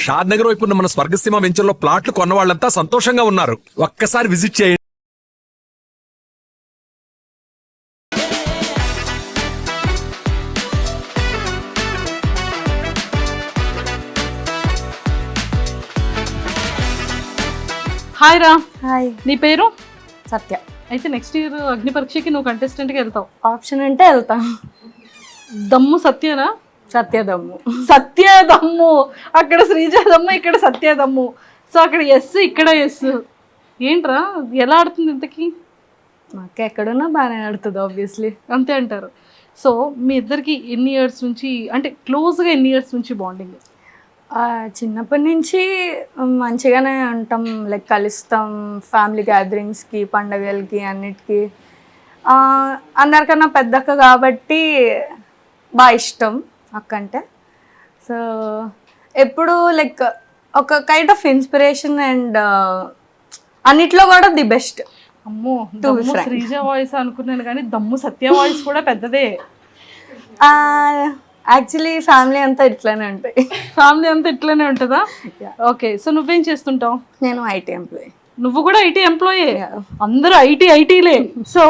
షాద్ నగర్ వైపు ఉన్న మన స్వర్గసీమ వెంచర్లో ప్లాట్లు కొన్న వాళ్ళంతా సంతోషంగా ఉన్నారు. ఒక్కసారి విజిట్ చేయండి. హాయ్ రా. హాయ్. నీ పేరు? సత్య. అయితే నెక్స్ట్ ఇయర్ అగ్ని పరీక్షకి నువ్వు కంటెస్టెంట్గా వెళ్తావు. ఆప్షన్ అంటే వెళ్తాం. దమ్ము సత్యనా? సత్యదమ్ము. సత్యదమ్ము. అక్కడ శ్రీజ దమ్ము, ఇక్కడ సత్యదమ్ము. సో అక్కడ ఎస్, ఇక్కడ ఎస్. ఏంట్రా ఎలా ఆడుతుంది ఇంతకీ? మాకు ఎక్కడున్నా బాగానే ఆడుతుంది ఆబ్వియస్లీ. అంతే అంటారు. సో మీ ఇద్దరికి ఎన్ని ఇయర్స్ నుంచి, అంటే క్లోజ్గా ఎన్ని ఇయర్స్ నుంచి బాండింగ్? చిన్నప్పటి నుంచి మంచిగానే ఉంటాం, లైక్ కలుస్తాం ఫ్యామిలీ గ్యాదరింగ్స్కి, పండగలకి, అన్నిటికీ. అందరికన్నా పెద్దక్క కాబట్టి బాగా ఇష్టం అక్క అంటే. సో ఎప్పుడు లైక్ ఒక కైండ్ ఆఫ్ ఇన్స్పిరేషన్ అండ్ అన్నిట్లో కూడా ది బెస్ట్. అమ్మో, దమ్ము శ్రీజ వాయిస్ అనుకున్నాను కానీ దమ్ము సత్య వాయిస్ కూడా పెద్దదే. యాక్చువల్లీ ఫ్యామిలీ అంతా ఇట్లానే ఉంటాయి. ఫ్యామిలీ అంతా ఇట్లానే ఉంటుందా? ఓకే. సో నువ్వేం చేస్తుంటావు? నేను ఐటీ ఎంప్లాయీ. నువ్వు కూడా ఐటీ ఎంప్లాయీ? అందరూ ఐటీలే. సో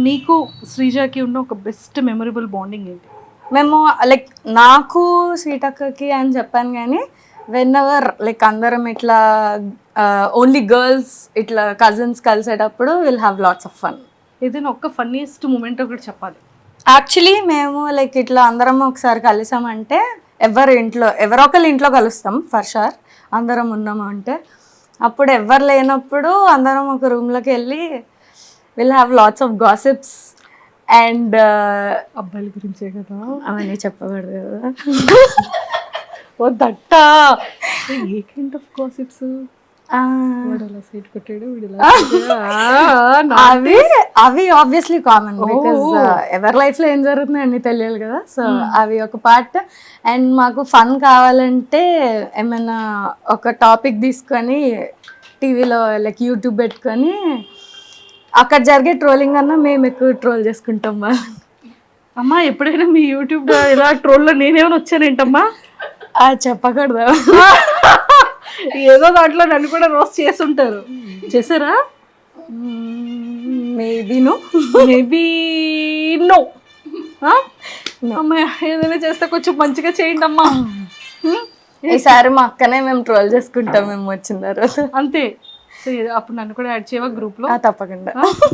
నీకు శ్రీజాకి ఉన్న ఒక బెస్ట్ మెమరబుల్ బాండింగ్ ఏంటి? మేము లైక్ నాకు స్వీటక్కకి అని చెప్పాను కానీ వెన్ ఎవర్ లైక్ అందరం ఇట్లా ఓన్లీ గర్ల్స్ ఇట్లా కజిన్స్ కలిసేటప్పుడు will have lots of fun. ఏదైనా ఒక్క ఫన్నీయెస్ట్ మూమెంట్ ఒకటి చెప్పాలి. యాక్చువల్లీ మేము లైక్ ఇట్లా అందరం ఒకసారి కలిసామంటే ఎవరో ఒకళ్ళ ఇంట్లో కలుస్తాం ఫర్ షూర్. అందరం ఉన్నాము అంటే అప్పుడు ఎవరు లేనప్పుడు అందరం ఒక రూమ్లోకి వెళ్ళి will have lots of gossips and అబ్బాయిల గురించే కదా అవన్నీ చెప్పకూడదు కదా. ఓ దట్టా, ఏ కైండ్ ఆఫ్ గాసిప్స్? అవి ఆబ్వియస్లీ కామన్ బికాజ్ ఎవరి లైఫ్ లో ఏం జరుగుతుంది అన్ని తెలియాలి కదా. సో అవి ఒక పార్ట్. అండ్ మాకు ఫన్ కావాలంటే ఏమైనా ఒక టాపిక్ తీసుకొని టీవీలో లైక్ యూట్యూబ్ పెట్టుకొని అక్కడ జరిగే ట్రోలింగ్ అన్నా మేము ఎక్కువ ట్రోల్ చేసుకుంటాం. అమ్మా, ఎప్పుడైనా మీ యూట్యూబ్ ఇలా ట్రోల్లో నేనేమైనా వచ్చానేంటమ్మా? చెప్పకూడదు. ఏదో దాంట్లో నన్ను కూడా రోస్ట్ చేస్తుంటారు. చేసారా? Maybe no. అమ్మా, ఏదైనా చేస్తే కొంచెం మంచిగా చేయండి అమ్మా. ఈసారి మా అక్కనే మేము ట్రోల్ చేసుకుంటాం మేము వచ్చిన తర్వాత. అంతే. సో అప్పుడు నన్ను కూడా యాడ్ చేయవా గ్రూప్లో? తప్పకుండా.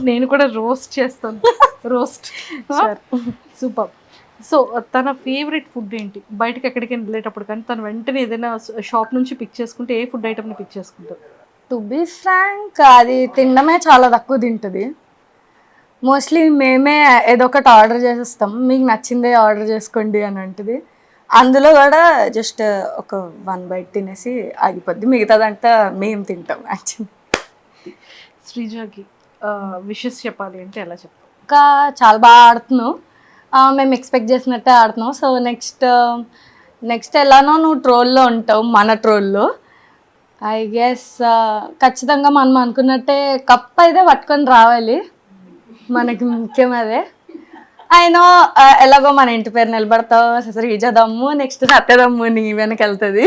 నేను కూడా రోస్ట్ చేస్తాను. రోస్ట్. సూపర్. సో తన ఫేవరెట్ ఫుడ్ ఏంటి? బయటకి ఎక్కడికైనా వెళ్ళేటప్పుడు కానీ తను వెంటనే ఏదైనా షాప్ నుంచి పిక్ చేసుకుంటే ఏ ఫుడ్ ఐటమ్ని పిక్ చేసుకుంటారు? టు బీ ఫ్రాంక్ అది తినడమే చాలా తక్కువ తింటుంది. మోస్ట్లీ మేమే ఏదో ఒకటి ఆర్డర్ చేసేస్తాం, మీకు నచ్చిందే ఆర్డర్ చేసుకోండి అని అంటుంది. అందులో కూడా జస్ట్ ఒక 1 బైట్ తినేసి ఆగిపోద్ది, మిగతాదంతా మేము తింటాం. యాక్చువల్లీ శ్రీజాకి విషెస్ చెప్పాలి అంటే ఎలా చెప్తాం? ఇంకా చాలా బాగా ఆడుతున్నావు, మేము ఎక్స్పెక్ట్ చేసినట్టే ఆడుతున్నావు. సో నెక్స్ట్ ఎలానో నువ్వు ట్రోల్లో ఉంటావు, మన ట్రోల్లో. ఐ గెస్ ఖచ్చితంగా మనం అనుకున్నట్టే కప్ అయితే పట్టుకొని రావాలి, మనకి ముఖ్యం అదే. అయినో ఎలాగో మన ఇంటి పేరు నిలబడతావు, శ్రీజ దమ్ము, నెక్స్ట్ సత్యదమ్ము నీ వెనక వెళ్తుంది.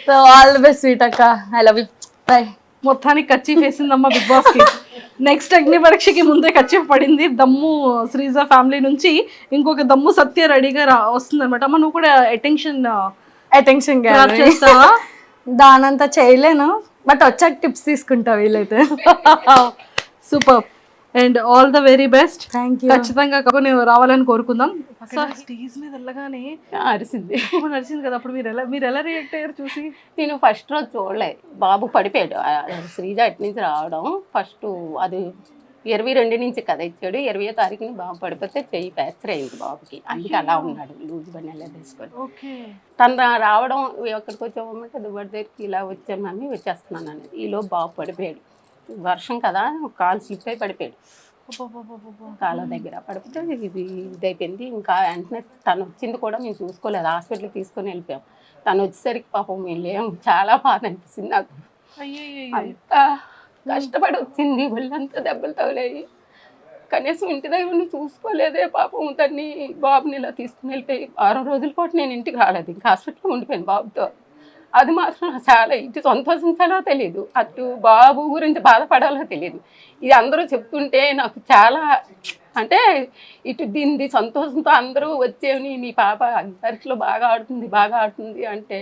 So all the best sweet అక్క, ఐ లవ్ యూ, బాయ్. మొత్తానికి కచ్చీఫ్ వేసిందమ్మా బిగ్ బాస్కి. నెక్స్ట్ అగ్ని పరీక్షకి ముందే కచ్చీఫ్ పడింది. దమ్ము శ్రీజ ఫ్యామిలీ నుంచి ఇంకొక దమ్ము సత్య రెడీగా వస్తుంది అనమాట. అమ్మ, నువ్వు కూడా అటెన్షన్ చేస్తావా? దానంతా చేయలేను, బట్ వచ్చాక టిప్స్ తీసుకుంటా వీలైతే. Super and all the very best. Thank you. ఖచ్చితంగా నేను రావాలని కోరుకుందాం. స్టేజ్ మీద వెళ్ళగానే అరిసింది కదా, అప్పుడు మీరు ఎలా రియాక్ట్ అయ్యారు చూసి? నేను ఫస్ట్ రోజు చూడలే, బాబు పడిపోయాడు. శ్రీజ అటు నుంచి రావడం ఫస్ట్ అది 22 నుంచి కథ ఇచ్చాడు. 20వ తారీఖుని బాబు పడిపోతే చెయ్యి ఫ్రాక్చర్ అయింది బాబుకి, అందుకే అలా ఉన్నాడు లూజ్ బండి అలా తీసుకొని. తను రావడం ఎక్కడికి వచ్చామంటే దుబ్బడి దగ్గరికి ఇలా వచ్చాను మమ్మీ వచ్చేస్తున్నాను అనేది. ఈలో బాబు పడిపోయాడు, వర్షం కదా కాలు స్లిప్ అయి పడిపోయాడు. కాళ్ళ దగ్గర పడిపోతే ఇదైపోయింది. ఇంకా వెంటనే తను వచ్చింది కూడా మేము చూసుకోలేదు, హాస్పిటల్కి తీసుకొని వెళ్ళిపోయాం. తను వచ్చేసరికి పాపం వెళ్ళాం, చాలా బాధ అనిపిస్తుంది నాకు. అంత కష్టపడి వచ్చింది, ఒళ్ళంతా దెబ్బలు తగిలాయి. కనీసం ఇంటి దగ్గర చూసుకోలేదే పాపం. తన్ని బాబుని ఇలా తీసుకుని వెళ్ళిపోయి 6 రోజుల పాటు నేను ఇంటికి రాలేదు, ఇంకా హాస్పిటల్లో ఉండిపోయాను బాబుతో. అది మాత్రం చాలా ఇటు సంతోషించాలో తెలియదు, అటు బాబు గురించి బాధపడాలో తెలియదు. ఇది అందరూ చెప్తుంటే నాకు చాలా అంటే ఇటు దీన్ని సంతోషంతో అందరూ వచ్చేవి మీ పాప పరీక్షలో బాగా ఆడుతుంది అంటే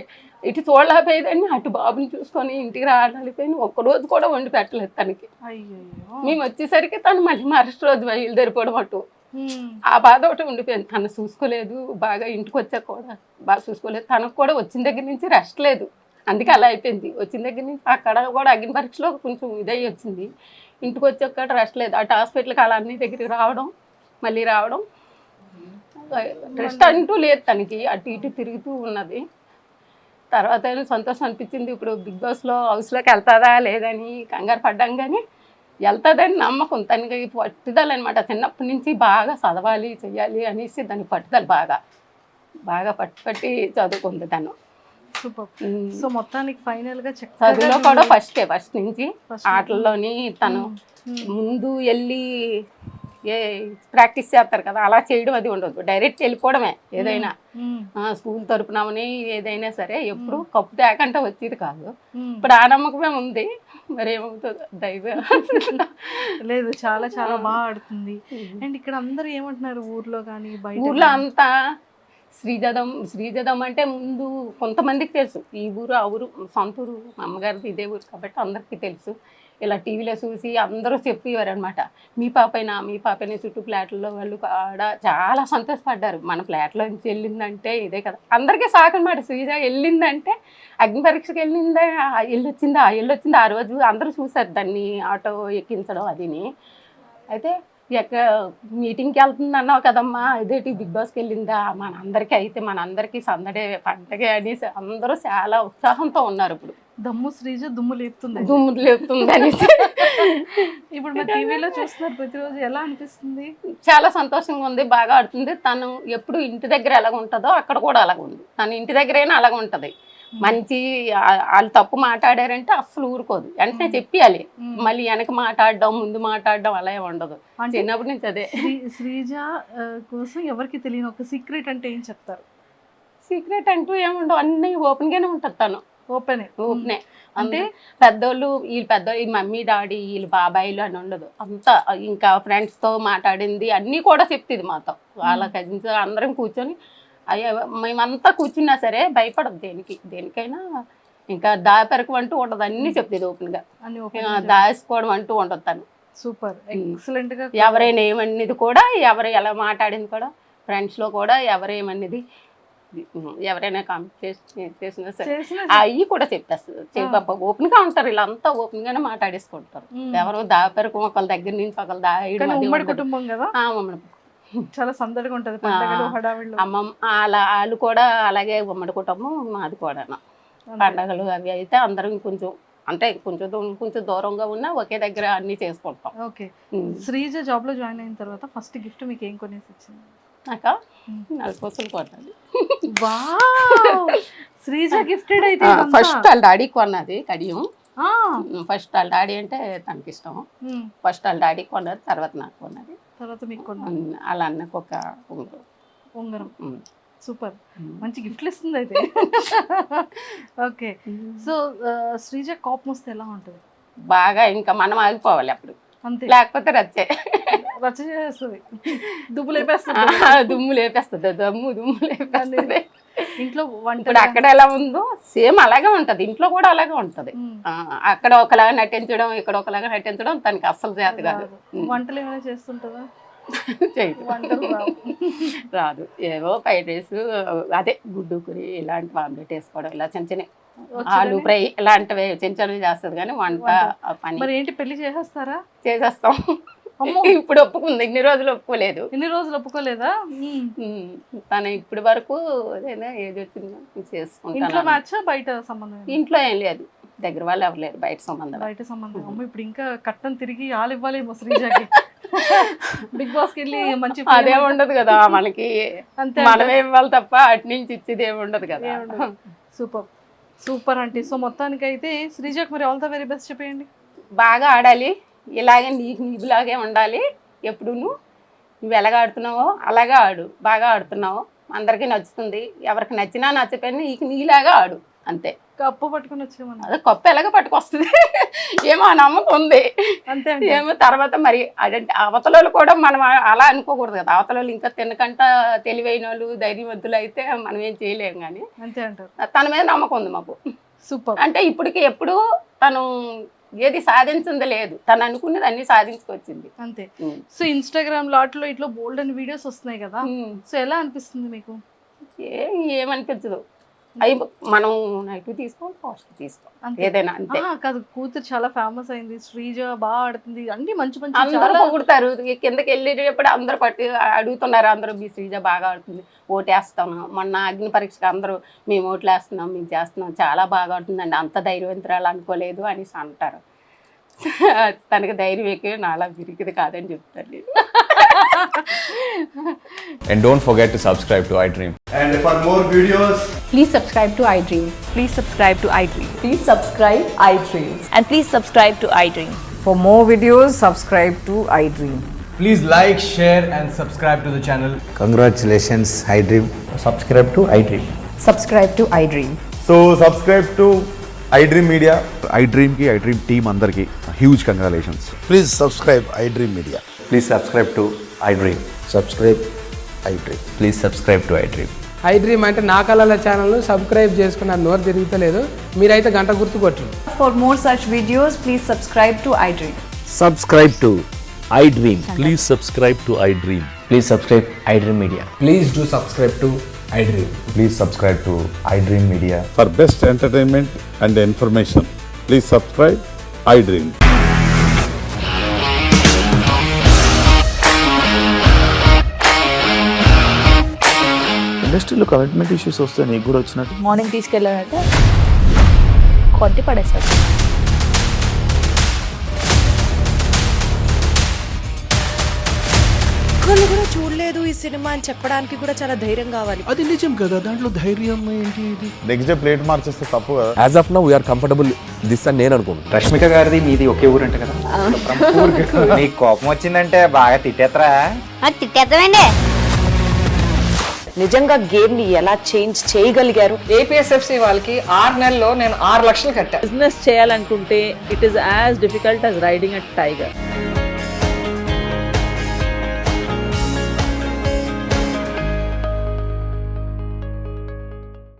ఇటు చూడలేకపోయేదాన్ని, అటు బాబుని చూసుకొని ఇంటికి రాలేకపోయింది. ఒక్కరోజు కూడా వండి పెట్టలేదు తనకి. అయ్యో. మేము వచ్చేసరికి తను మళ్ళీ మరుసటి రోజు బయలుదేరిపోవడం అటు. ఆ బాధ ఒకటి ఉండిపోయింది. తను చూసుకోలేదు, బాగా ఇంటికి వచ్చాక కూడా బాగా చూసుకోలేదు. తనకు కూడా వచ్చిన దగ్గర నుంచి రెస్ట్ లేదు, అందుకే అలా అయిపోయింది. వచ్చిన దగ్గర నుంచి అక్కడ కూడా అగ్ని పరీక్షలో కొంచెం ఇదయ్యి వచ్చింది, ఇంటికి వచ్చాక రెస్ట్ లేదు. అటు హాస్పిటల్కి అలా అన్ని దగ్గరికి రావడం మళ్ళీ రావడం, రెస్ట్ అంటూ లేదు తనకి. అటు ఇటు తిరుగుతూ ఉన్నది. తర్వాత సంతోషం అనిపించింది. ఇప్పుడు బిగ్ బాస్లో హౌస్లోకి వెళ్తుందా లేదని కంగారు పడ్డాం, కానీ వెళ్తుందని నమ్మకం. తనకి పట్టుదల అనమాట. చిన్నప్పటి నుంచి బాగా చదవాలి చెయ్యాలి అనేసి దాని పట్టుదల బాగా పట్టి చదువుకుంది తను. సూపర్. సో మొత్తానికి ఫైనల్ గా చదువులో కూడా ఫస్ట్ నుంచి ఆటల్లోని తను ముందు వెళ్ళి ప్రాక్టీస్ చేస్తారు కదా, అలా చేయడం అది ఉండదు. డైరెక్ట్ వెళ్ళిపోవడమే. ఏదైనా స్కూల్ తరపునమని ఏదైనా సరే ఎప్పుడు కప్పు తేకంటే వచ్చేది కాదు. ఇప్పుడు ఆ నమ్మకమే ఉంది, మరి ఏమవుతుందో దైవం. లేదు, చాలా చాలా బాగా ఆడుతుంది. అండ్ ఇక్కడ అందరూ ఏమంటున్నారు ఊర్లో కానీ బయట? ఊర్లో అంతా శ్రీజదం అంటే ముందు కొంతమందికి తెలుసు. ఈ ఊరు ఆ ఊరు సొంత ఊరు, మా అమ్మగారిది ఇదే ఊరు కాబట్టి అందరికీ తెలుసు. ఇలా టీవీలో చూసి అందరూ చెప్పేవారు అనమాట, మీ పాపైనా చుట్టూ ఫ్లాట్లలో వాళ్ళు కూడా చాలా సంతోషపడ్డారు. మన ఫ్లాట్లో నుంచి వెళ్ళిందంటే ఇదే కదా అందరికీ సాకు అనమాట. శ్రీజ వెళ్ళిందంటే అగ్ని పరీక్షకి వెళ్ళొచ్చిందా ఆ రోజు అందరూ చూసారు దాన్ని ఆటో ఎక్కించడం అదిని. అయితే ఎక్కడ మీటింగ్కి వెళ్తుంది అన్నావు కదమ్మా, ఇదేంటి బిగ్ బాస్కి వెళ్ళిందా, మనందరికీ సందడే పండగే అనేసి అందరూ చాలా ఉత్సాహంతో ఉన్నారు. ఇప్పుడు దమ్ము శ్రీజ దుమ్ము లేపుతుంది అనేసి ఇప్పుడు మన టీవీలో చూస్తున్నారు ప్రతిరోజు. ఎలా అనిపిస్తుంది? చాలా సంతోషంగా ఉంది, బాగా ఆడుతుంది. తను ఎప్పుడు ఇంటి దగ్గర ఎలాగ ఉంటుందో అక్కడ కూడా అలాగ ఉంది. తను ఇంటి దగ్గరైనా అలాగ ఉంటుంది. మంచి వాళ్ళు తప్పు మాట్లాడారంటే అస్సలు ఊరుకోదు, వెంటనే చెప్పాలి. మళ్ళీ వెనక మాట్లాడడం ముందు మాట్లాడడం అలా ఉండదు. చిన్నప్పటి నుంచి అదే. శ్రీజ కోసం ఎవరికి తెలియని ఒక సీక్రెట్ అంటే ఏం చెప్తారు? సీక్రెట్ అంటూ ఏముండవు, అన్నీ ఓపెన్గానే ఉంటుంది. తను ఓపెనే అంటే పెద్దోళ్ళు ఈ మమ్మీ డాడీ వీళ్ళు బాబాయిలు అని ఉండదు. అంతా ఇంకా ఫ్రెండ్స్తో మాట్లాడింది అన్నీ కూడా చెప్తుంది మాతో. వాళ్ళ కజిన్స్ అందరం కూర్చొని అయ్యో మేమంతా కూర్చున్నా సరే భయపడదు దేనికైనా. ఇంకా దాపెరకు అంటూ ఉండదు, అన్నీ చెప్తుంది ఓపెన్గా. దాచుకోవడం అంటూ ఉండదు తను. సూపర్, ఎక్సలెంట్ గా. ఎవరైనా ఏమన్నది కూడా, ఎవరు ఎలా మాట్లాడింది కూడా, ఫ్రెండ్స్లో కూడా ఎవరేమన్నది ఎవరైనా కాంపిటీషన్ చేసినా సరే అవి కూడా చెప్పేస్తుంది. ఓపెన్ గా ఉంటారు, వీళ్ళంతా ఓపెన్ గానే మాట్లాడేసుకుంటారు. ఎవరో దాపెరకు ఒకళ్ళ దగ్గర నుంచి ఒకళ్ళ ఉమ్మడి కుటుంబం కదా, చాలా సందడిగా ఉంటది. అమ్మమ్మ వాళ్ళు కూడా అలాగే ఉమ్మడి కుటుంబం మాది కూడా. పండగలు అవి అయితే అందరం కొంచెం దూరంగా ఉన్నా ఒకే దగ్గర అన్ని చేసుకుంటాం. ఓకే. శ్రీజ జాబ్ లో జాయిన్ అయిన తర్వాత ఫస్ట్ గిఫ్ట్ మీకు ఏం కొనేసి వచ్చింది? నాకా నలుపూసలు కొన్నది. శ్రీజ గిఫ్టెడ్ అయితే ఫస్ట్ వాళ్ళ డాడీ కొన్నది కడియం. ఫస్ట్ వాళ్ళ డాడీ అంటే తనకి ఇష్టం. ఫస్ట్ వాళ్ళ డాడీ కొన్నది, తర్వాత నాకు కొన్నది, తర్వాత మీకు అలా అన్నకు ఒక ఉంగరం. సూపర్, మంచి గిఫ్ట్లు ఇస్తుంది అయితే. ఓకే. సో శ్రీజ కోపం వస్తే ఎలా ఉంటుంది? బాగా ఇంకా మనం ఆగిపోవాలి అప్పుడు, అంతే. లేకపోతే రచ్చ చేస్తుంది, దుమ్ము లేపేస్తుంది. దుమ్ము లేపేస్తుంది. ఇంట్లో ఇప్పుడు అక్కడ ఎలా ఉందో సేమ్ అలాగే ఉంటది, ఇంట్లో కూడా అలాగే ఉంటది. అక్కడ ఒకలాగా నటించడం, ఇక్కడ ఒకలాగా నటించడం తనకి అస్సలు చేత కాదు. వంటలు ఏమైనా చేస్తుంటుందా? రాదు. ఏవో ఫ్రైడ్ రైస్, అదే గుడ్డు కూరి, ఇలాంటి ఆమ్లెట్ వేసుకోవడం, ఇలా చిన్న చిన్న ఆలు ఫ్రై ఇలాంటివి చిన్న చిన్నవి చేస్తుంది. కానీ వంట పని. మరి ఏంటి, పెళ్లి చేసేస్తారా? చేసేస్తాం. ఇప్పుడు ఒప్పుకుంది, ఇన్ని రోజులు ఒప్పుకోలేదు. ఇన్ని రోజులు ఒప్పుకోలేదా? తను ఇప్పటి వరకు ఏది వచ్చిందో చేసుకుంటాను. ఇంట్లో మ్యాచ్ బయట సంబంధం? ఇంట్లో ఏం లేదు, దగ్గర వాళ్ళు ఎవరు లేరు, బయట సంబంధం. అమ్మ ఇప్పుడు ఇంకా కట్టం తిరిగి ఆలు ఇవ్వాలేమో శ్రీజకి. బిగ్ బాస్కి వెళ్ళి మంచి అదే ఉండదు కదా మనకి, మనమే ఇవ్వాలి తప్ప అటు నుంచి ఇచ్చేది ఏమి ఉండదు కదా. సూపర్ సూపర్ అంటే. సో మొత్తానికి అయితే శ్రీజకి మరి ఆల్ ద వెరీ బెస్ట్ చెప్పేయండి. బాగా ఆడాలి, ఇలాగే నీకులాగే ఉండాలి. ఎప్పుడు నువ్వు ఎలాగ ఆడుతున్నావో అలాగే ఆడు, బాగా ఆడుతున్నావు, అందరికీ నచ్చుతుంది. ఎవరికి నచ్చినా నచ్చపోయినా నీలాగా ఆడు. అంతే. కప్పు పట్టుకుని వచ్చామన్నా. అదే కప్పు ఎలాగ పట్టుకొస్తుంది ఏమో ఆ నమ్మకం ఉంది. అంతే అండి. ఏమో తర్వాత మరి అదంటే అవతల కూడా మనం అలా అనుకోకూడదు కదా. అవతల ఇంకా తినకంట తెలివైన వాళ్ళు ధైర్యవంతులు అయితే మనం ఏం చేయలేము. కానీ అంతే అంటారు. తన మీద నమ్మకం ఉంది మాకు. సూపర్. అంటే ఇప్పటికి ఎప్పుడు తను ఏది సాధించింది లేదు, తను అనుకున్నది అన్ని సాధించుకొచ్చింది. అంతే. సో ఇన్స్టాగ్రామ్ లాట్లో ఇట్లా బోల్డ్ అని వీడియోస్ వస్తున్నాయి కదా, సో ఎలా అనిపిస్తుంది మీకు? ఏమనిపించదు. అవి మనం నెగిటివ్ తీసుకోవాలి, పాజిటివ్ తీసుకోవాలి, ఏదైనా అంతే. కాదు, కూతురు చాలా ఫేమస్ అయింది, శ్రీజ బాగా ఆడుతుంది, అన్ని మంచి మంచి అందరూ పొగుడతారు. కిందకి వెళ్ళేటప్పుడు అందరూ అడుగుతున్నారు, అందరూ మీ శ్రీజ బాగా ఆడుతుంది, ఓటేస్తాను. మొన్న అగ్ని పరీక్షకు అందరూ మేము ఓట్లు వేస్తున్నాం, మేము చేస్తున్నాం, చాలా బాగా ఆడుతుందండి, అంత ధైర్యవంతురాలు అనుకోలేదు అనేసి అంటారు. తనకి ధైర్యం ఎక్కువ, నాలా విరిగిది కాదని చెప్తాను. And don't forget to subscribe to iDream. And for more videos, Please subscribe to iDream. Please subscribe to iDream. Please subscribe iDream. And please subscribe to iDream. For more videos, subscribe to iDream. Please like, share and subscribe to the channel. Congratulations, iDream. Subscribe to iDream. Subscribe to iDream. so subscribe to iDream Media. iDream ki iDream team andarki huge congratulations. Please subscribe iDream Media. Please subscribe to iDream. Subscribe iDream. Please subscribe to iDream. iDream అంటే నా కళల ఛానల్ను subscribe చేసుకున్న నోరు తిరుగుతలేదు, మీరైతే గంట గుర్తు కొట్టండి. For more such videos, please subscribe to iDream. Subscribe to iDream. Please subscribe to iDream. Please subscribe iDream Media. Please do subscribe to iDream. Please subscribe to iDream Media. For best entertainment and information, please subscribe iDream. ఇండస్ట్రీలో commitment issues వస్తే నీకు కూడా వచ్చినట్టు morning తీసుకెళ్ళాలంటే కొట్టి పడేస్తారు. ఒక్కళ్ళు కూడా చూడలేదు ఈ సినిమా అని చెప్పడానికి కూడా చాలా ధైర్యం కావాలి. అది నిజం కదా, దాంట్లో ధైర్యం ఏంటి? ఇది నెక్స్ట్ డే ప్లేట్ మార్చేస్తే తప్పు కదా. As of now we're comfortable this అని నేను అనుకుంటున్నాను. రష్మిక గారిది మీది ఒకే ఊరంట కదా. నీకు కోపం వచ్చిందంటే బాగా తిట్టేత్తరా? తిట్టేద్దామండి. నిజంగా గేమ్ ని ఎలా చేంజ్ చేయగలిగారు? ఏపీఎస్ఎఫ్సి వాళ్ళకి 6 నెలల్లో నేను 6 లక్షలు కట్టా. బిజినెస్ చేయాలనుకుంటే it is as difficult as riding a tiger.